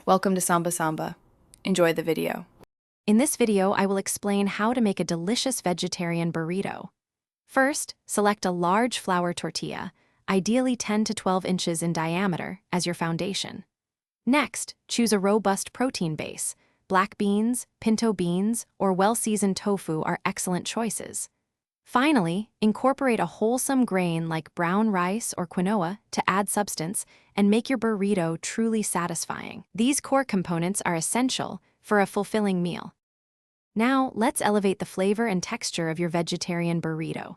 Welcome to Samba Samba. Enjoy the video. In this video, I will explain how to make a delicious vegetarian burrito. First, select a large flour tortilla, ideally 10 to 12 inches in diameter, as your foundation. Next, choose a robust protein base. Black beans, pinto beans, or well-seasoned tofu are excellent choices. Finally, incorporate a wholesome grain like brown rice or quinoa to add substance and make your burrito truly satisfying. These core components are essential for a fulfilling meal. Now, let's elevate the flavor and texture of your vegetarian burrito.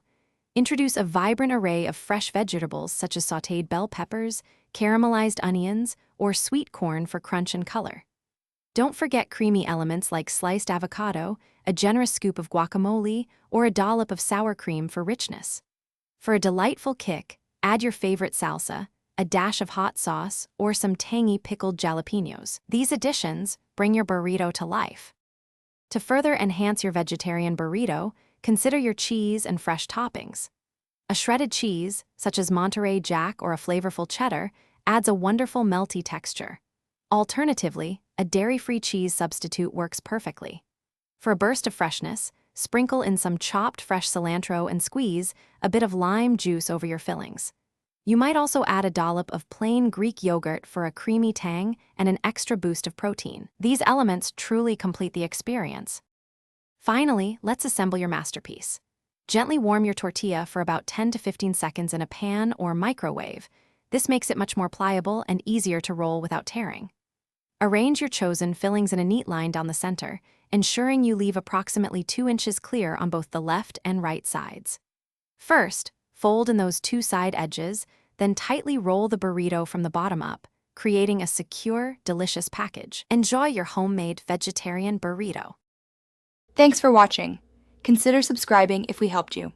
Introduce a vibrant array of fresh vegetables such as sautéed bell peppers, caramelized onions, or sweet corn for crunch and color. Don't forget creamy elements like sliced avocado, a generous scoop of guacamole, or a dollop of sour cream for richness. For a delightful kick, add your favorite salsa, a dash of hot sauce, or some tangy pickled jalapenos. These additions bring your burrito to life. To further enhance your vegetarian burrito, consider your cheese and fresh toppings. A shredded cheese, such as Monterey Jack or a flavorful cheddar, adds a wonderful melty texture. Alternatively, a dairy-free cheese substitute works perfectly. For a burst of freshness, sprinkle in some chopped fresh cilantro and squeeze a bit of lime juice over your fillings. You might also add a dollop of plain Greek yogurt for a creamy tang and an extra boost of protein. These elements truly complete the experience. Finally, let's assemble your masterpiece. Gently warm your tortilla for about 10 to 15 seconds in a pan or microwave. This makes it much more pliable and easier to roll without tearing. Arrange your chosen fillings in a neat line down the center, ensuring you leave approximately 2 inches clear on both the left and right sides. First, fold in those two side edges, then tightly roll the burrito from the bottom up, creating a secure, delicious package. Enjoy your homemade vegetarian burrito. Thanks for watching. Consider subscribing if we helped you.